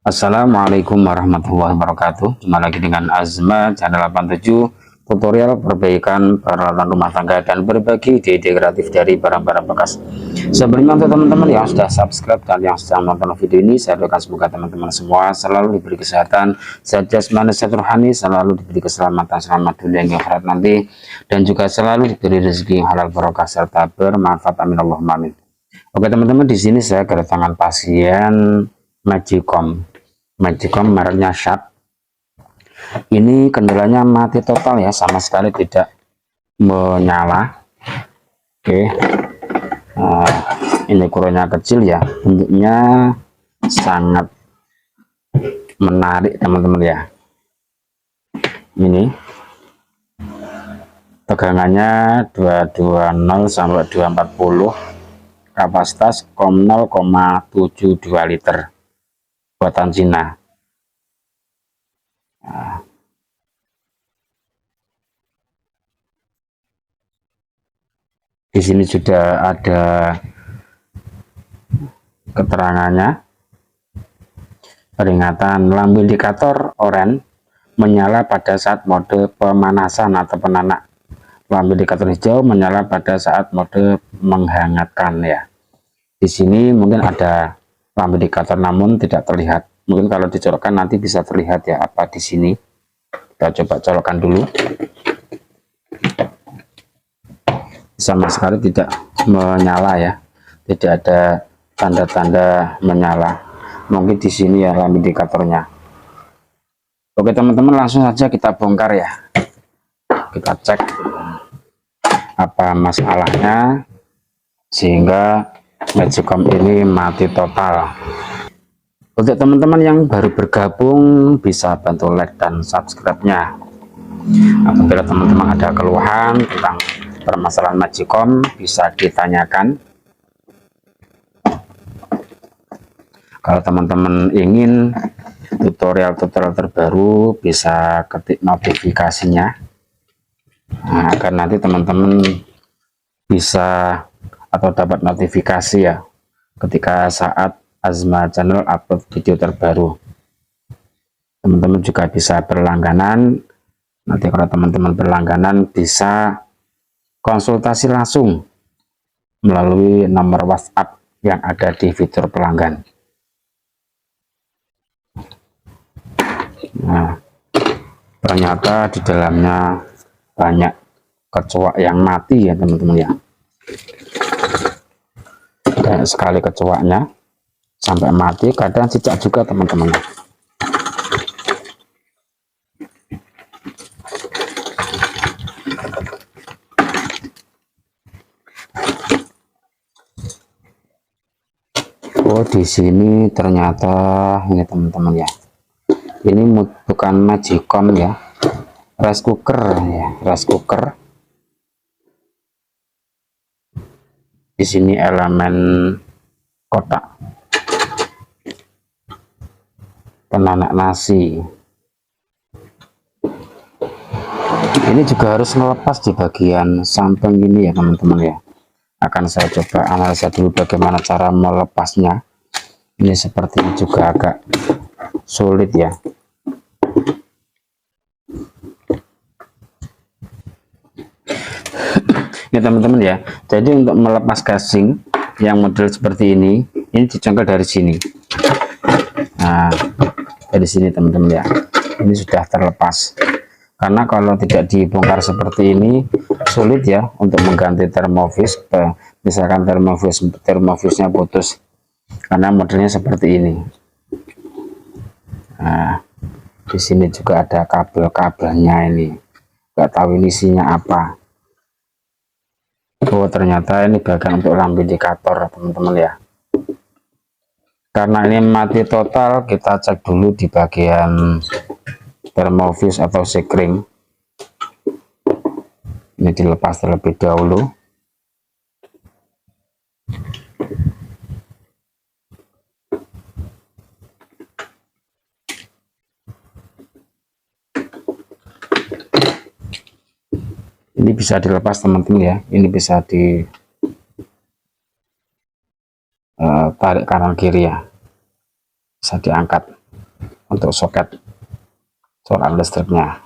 Assalamualaikum warahmatullahi wabarakatuh. Jumpa lagi dengan Azma channel 87 tutorial perbaikan peralatan rumah tangga dan berbagi ide kreatif dari barang-barang bekas. Sebelumnya untuk teman-teman yang sudah subscribe dan yang sedang menonton video ini, saya doakan semoga teman-teman semua selalu diberi kesehatan, sehat jasmani, sehat rohani, selalu diberi keselamatan selamat dunia hingga akhirat nanti, dan juga selalu diberi rezeki yang halal barokah serta bermanfaat. Amin Allahumma amin. Oke teman-teman, di sini saya kedatangan pasien Magicom mereknya Sharp. Ini kendalanya mati total ya, sama sekali tidak menyala. Oke, ini ukurannya kecil ya, bentuknya sangat menarik teman-teman ya. Ini tegangannya 220 sampai 240, kapasitas 0,72 liter, buatan Cina. Nah, di sini sudah ada keterangannya. Peringatan lampu indikator oranye menyala pada saat mode pemanasan atau penanak. Lampu indikator hijau menyala pada saat mode menghangatkan ya. Di sini mungkin ada lampu indikator namun tidak terlihat. Mungkin kalau dicolokkan nanti bisa terlihat ya apa di sini. Kita coba colokkan dulu. Sama sekali tidak menyala ya. Tidak ada tanda-tanda menyala. Mungkin di sini ya lampu indikatornya. Oke teman-teman, langsung saja kita bongkar ya. Kita cek apa masalahnya sehingga Magicom ini mati total. Untuk teman-teman yang baru bergabung, bisa bantu like dan subscribe-nya. Apabila teman-teman ada keluhan tentang permasalahan Magicom, bisa ditanyakan. Kalau teman-teman ingin tutorial-tutorial terbaru, bisa ketik notifikasinya, agar nanti teman-teman bisa atau dapat notifikasi ya ketika saat Azma channel upload video terbaru. Teman-teman juga bisa berlangganan. Nanti kalau teman-teman berlangganan bisa konsultasi langsung melalui nomor WhatsApp yang ada di fitur pelanggan. Nah, ternyata di dalamnya banyak kecoak yang mati ya teman-teman ya. Banyak sekali kecoaknya sampai mati, kadang cicak juga teman-teman. Oh, di sini ternyata ini teman-teman ya. Ini bukan Magicom ya, rice cooker ya, rice cooker. Di sini elemen kotak penanak nasi. Ini juga harus melepas di bagian samping ini ya teman-teman ya. Akan saya coba analisa dulu bagaimana cara melepasnya. Ini sepertinya juga agak sulit ya. Ini teman-teman ya. Jadi untuk melepas casing yang model seperti ini dicongkel dari sini. Nah, dari sini teman-teman ya. Ini sudah terlepas. Karena kalau tidak dibongkar seperti ini sulit ya untuk mengganti termofuse. Misalkan termofusnya putus karena modelnya seperti ini. Nah, di sini juga ada kabel-kabelnya ini. Nggak tahu ini isinya apa. Oh, ternyata ini bagian untuk lampu indikator teman-teman ya. Karena ini mati total, kita cek dulu di bagian termofuse atau sekring. Ini dilepas terlebih dahulu. Ini bisa dilepas teman-teman ya. Ini bisa di tarik kanan kiri ya, bisa diangkat. untuk soket listriknya.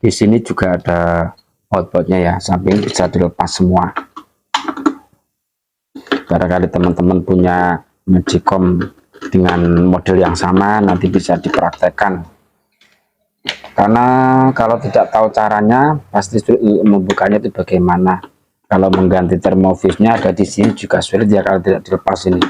Di sini juga ada outputnya ya, samping bisa dilepas semua. Barangkali teman-teman punya Magicom dengan model yang sama, nanti bisa dipraktekkan. Karena kalau tidak tahu caranya, pasti sulit membukanya itu bagaimana. Kalau mengganti termofuse-nya ada di sini juga sulit ya kalau tidak dilepas ini.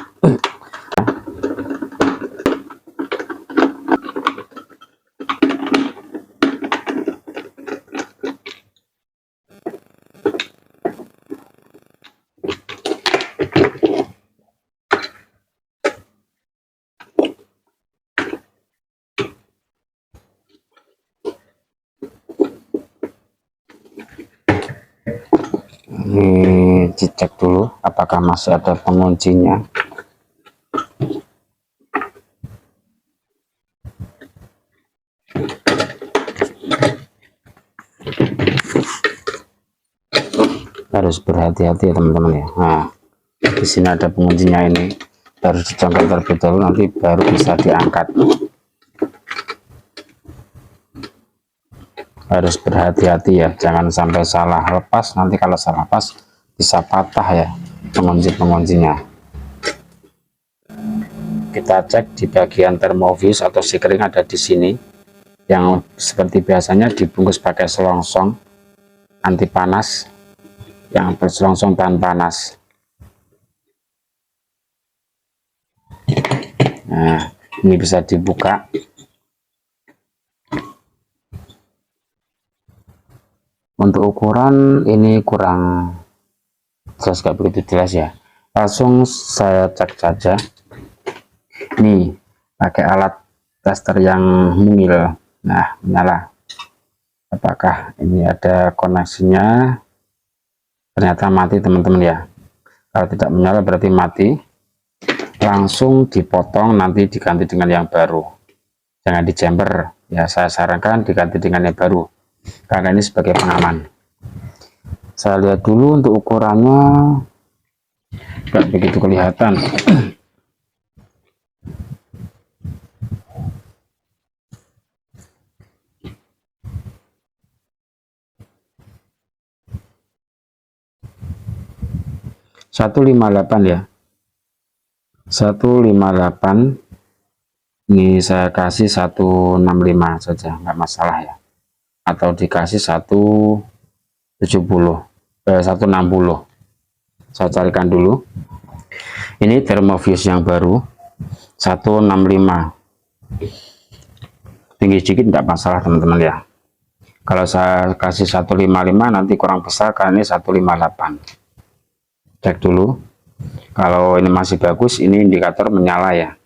Ini dicek dulu apakah masih ada penguncinya. Harus berhati-hati ya teman-teman ya. Nah, di sini ada penguncinya, ini harus dicongkel terlebih dahulu, nanti baru bisa diangkat. Harus berhati-hati ya, jangan sampai salah lepas, nanti kalau salah lepas bisa patah ya pengunci-penguncinya. Kita cek di bagian termofuse atau sikring ada di sini, yang seperti biasanya dibungkus pakai selongsong anti panas, yang berselongsong tahan panas. Nah, ini bisa dibuka. Untuk ukuran ini kurang jelas, gak begitu jelas ya. Langsung saya cek saja. Nih, pakai alat tester yang mungil. Nah, menyala. Apakah ini ada koneksinya? Ternyata mati teman-teman ya. Kalau tidak menyala berarti mati. Langsung dipotong, nanti diganti dengan yang baru. Jangan di jumper ya, saya sarankan diganti dengan yang baru karena ini sebagai pengaman. Saya lihat dulu untuk ukurannya, nggak begitu kelihatan. .158 ya, 158. Ini saya kasih 165 saja, nggak masalah ya, atau dikasih 160. Saya carikan dulu. Ini termofuse yang baru 165, tinggi sedikit tidak masalah teman-teman ya. Kalau saya kasih 155 nanti kurang besar, karena ini 158. Cek dulu, kalau ini masih bagus, ini indikator menyala ya.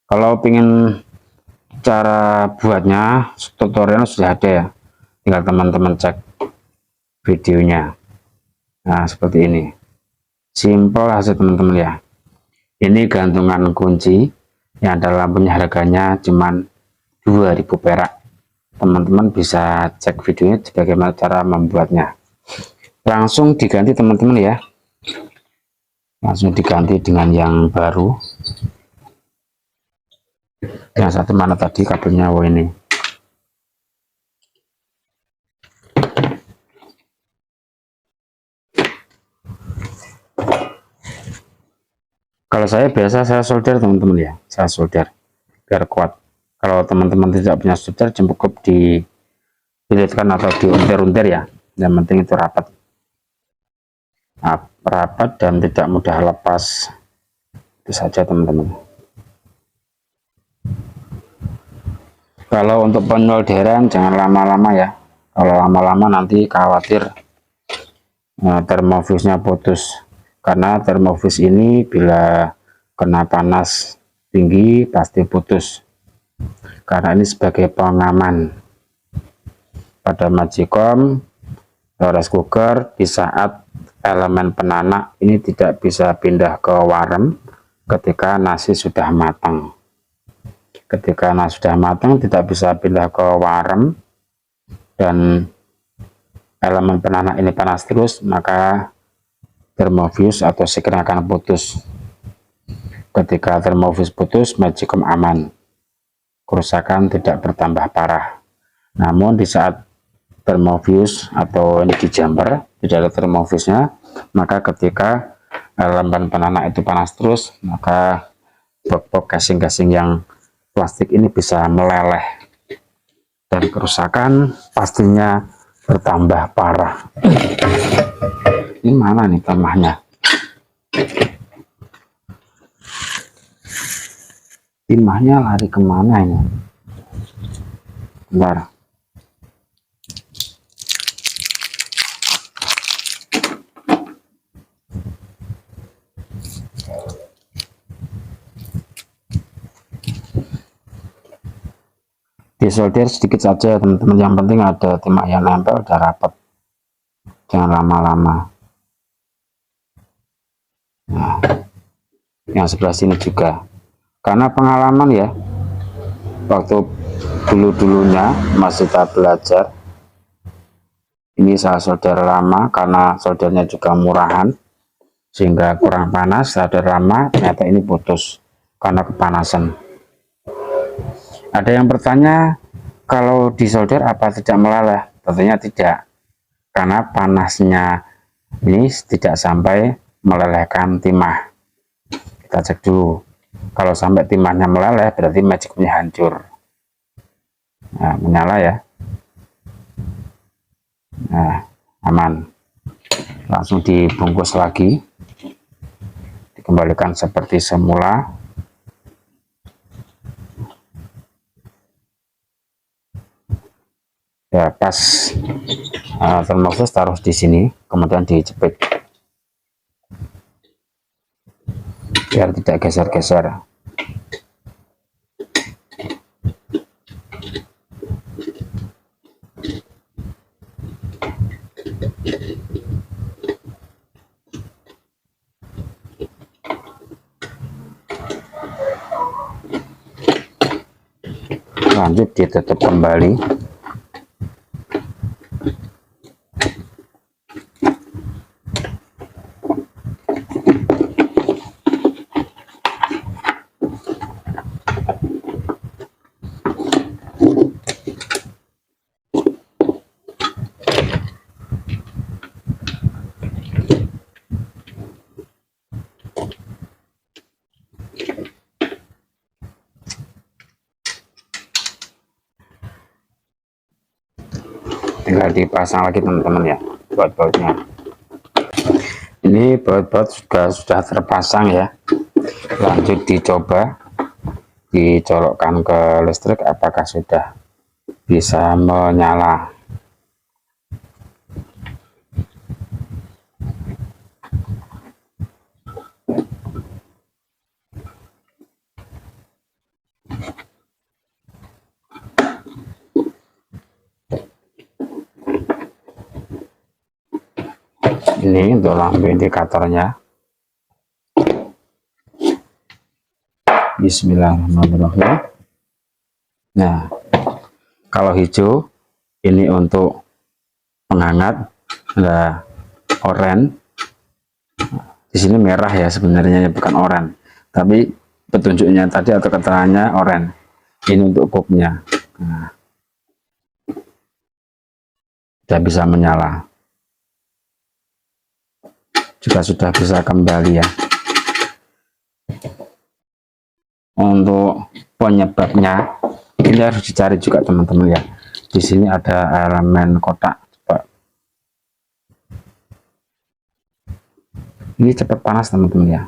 Kalau ingin cara buatnya, tutorial sudah ada ya, tinggal teman-teman cek videonya. Nah, seperti ini, simple hasil teman-teman ya. Ini gantungan kunci yang ada lampunya, harganya cuman 2000 perak. Teman-teman bisa cek videonya bagaimana cara membuatnya. Langsung diganti teman-teman ya, langsung diganti dengan yang baru. Yang satu mana tadi kabelnya? Oh, ini. Kalau saya biasa saya solder teman-teman ya, saya solder biar kuat. Kalau teman-teman tidak punya solder, cukup dililitkan atau diuntir-untir ya, yang penting itu rapat. Nah, rapat dan tidak mudah lepas, itu saja teman-teman. Kalau untuk penyolderan jangan lama-lama ya, kalau lama-lama nanti khawatir termofuse-nya putus, karena termofuse ini bila kena panas tinggi pasti putus, karena ini sebagai pengaman pada Magicom rice cooker. Di saat elemen penanak ini tidak bisa pindah ke warem ketika nasi sudah matang. Ketika sudah matang, tidak bisa pindah ke warem dan elemen penanak ini panas terus, maka termofuse atau sikring akan putus. Ketika termofuse putus, magicom aman, kerusakan tidak bertambah parah. Namun di saat termofuse atau ini di jumper tidak ada termofuse-nya, maka ketika elemen penanak itu panas terus, maka box casing-casing yang plastik ini bisa meleleh dan kerusakan pastinya bertambah parah. Ini mana nih timahnya? Timahnya lari kemana ini? Bentar. Disolder sedikit saja teman-teman, yang penting ada timah yang nempel, udah rapat, jangan lama-lama. Nah, yang sebelah sini juga, karena pengalaman ya, waktu dulunya masih tak belajar, ini saya solder lama karena soldernya juga murahan sehingga kurang panas. Solder lama ternyata ini putus karena kepanasan. Ada yang bertanya, kalau disolder apa tidak meleleh? Tentunya tidak, karena panasnya ini tidak sampai melelehkan timah. Kita cek dulu, kalau sampai timahnya meleleh berarti magicomnya hancur. Nah, menyala ya. Nah, aman. Langsung dibungkus lagi, dikembalikan seperti semula. Ya, pas termofuse taruh di sini, kemudian dijepit biar tidak geser-geser. Lanjut ditutup kembali. Tinggal dipasang lagi teman-teman ya, baut-bautnya. Ini baut-baut sudah terpasang ya. Lanjut dicoba, dicolokkan ke listrik apakah sudah bisa menyala. Ini untuk lampu indikatornya. Bismillahirrahmanirrahim. Nah, kalau hijau ini untuk penghangat, ada oranye. Di sini merah ya sebenarnya, bukan oranye, tapi petunjuknya tadi atau keterangannya oranye. Ini untuk kopnya. Nah, sudah bisa menyala, juga sudah bisa kembali ya. Untuk penyebabnya ini harus dicari juga teman-teman ya. Di sini ada elemen kotak. Coba. Ini cepat panas teman-teman ya.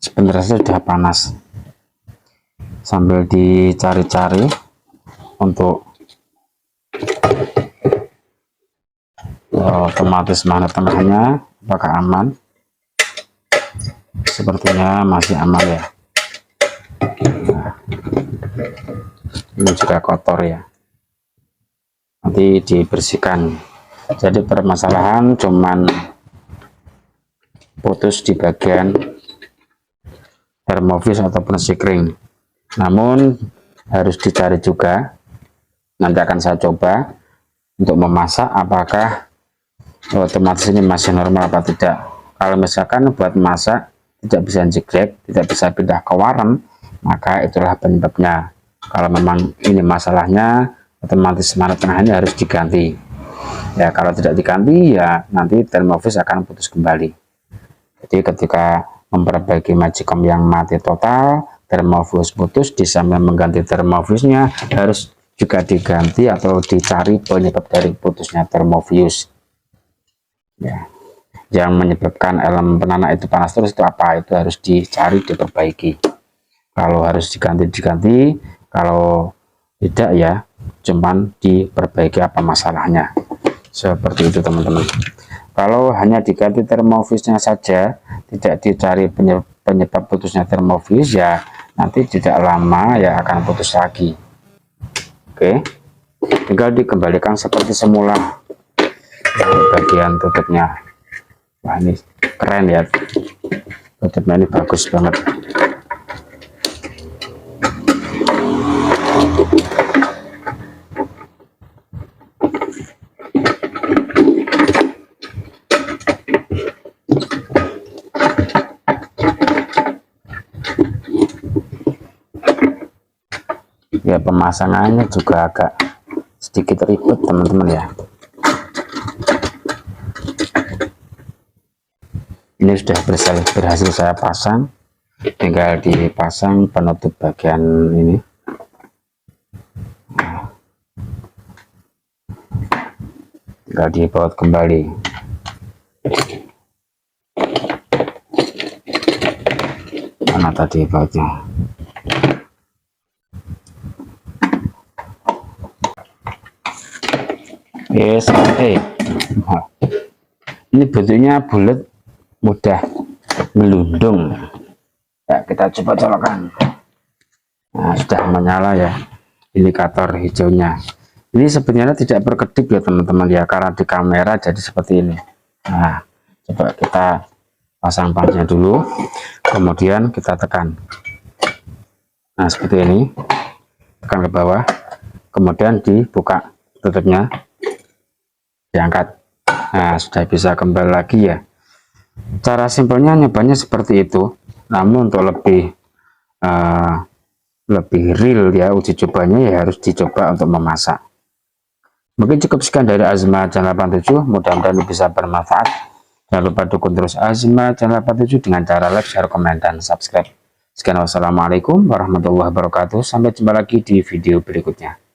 Sebenarnya sudah panas. Sambil dicari-cari untuk otomatis magnet tengahnya apakah aman. Sepertinya masih aman ya. Nah, ini juga kotor ya, nanti dibersihkan. Jadi permasalahan cuman putus di bagian termofuse ataupun sikring. namun harus dicari juga. Nanti akan saya coba untuk memasak apakah otomatis ini masih normal apa tidak. Kalau misalkan buat masak tidak bisa jegrek, tidak bisa pindah ke warem, maka itulah penyebabnya. Kalau memang ini masalahnya, otomatis mana tengah ini harus diganti ya. Kalau tidak diganti ya nanti termofuse akan putus kembali. Jadi ketika memperbaiki magicom yang mati total, termofuse putus, di samping mengganti termofuse-nya harus juga diganti atau dicari penyebab dari putusnya termofuse ya. Yang menyebabkan elemen penanak itu panas terus itu apa, itu harus dicari, diperbaiki. Kalau harus diganti, kalau tidak ya cuman diperbaiki apa masalahnya, seperti itu teman-teman. Kalau hanya diganti termofuse-nya saja, tidak dicari penyebab putusnya termofuse, ya nanti tidak lama ya akan putus lagi. Oke, tinggal dikembalikan seperti semula bagian tutupnya. Wah, ini keren ya, tutupnya ini bagus banget. Ya, pemasangannya juga agak sedikit ribet teman-teman ya. Ini sudah berhasil saya pasang, tinggal dipasang penutup bagian ini. Tinggal dibaut kembali. Mana tadi bautnya? Yes, ini bentuknya bulat, mudah melundung ya. Kita coba colokkan. Nah, sudah menyala ya indikator hijaunya. Ini sebenarnya tidak berkedip ya teman-teman ya, karena di kamera jadi seperti ini. Nah, coba kita pasang panjang dulu, kemudian kita tekan. Nah, seperti ini, tekan ke bawah, kemudian dibuka tutupnya, diangkat. Nah, sudah bisa kembali lagi ya. Cara simpelnya nyobanya seperti itu, namun untuk lebih real ya uji cobanya ya harus dicoba untuk memasak. Mungkin cukup sekian dari Azma Channel 87, mudah-mudahan bisa bermanfaat. Jangan lupa dukung terus Azma Channel 87 dengan cara like, share, komen, dan subscribe. Sekian, wassalamualaikum warahmatullahi wabarakatuh. Sampai jumpa lagi di video berikutnya.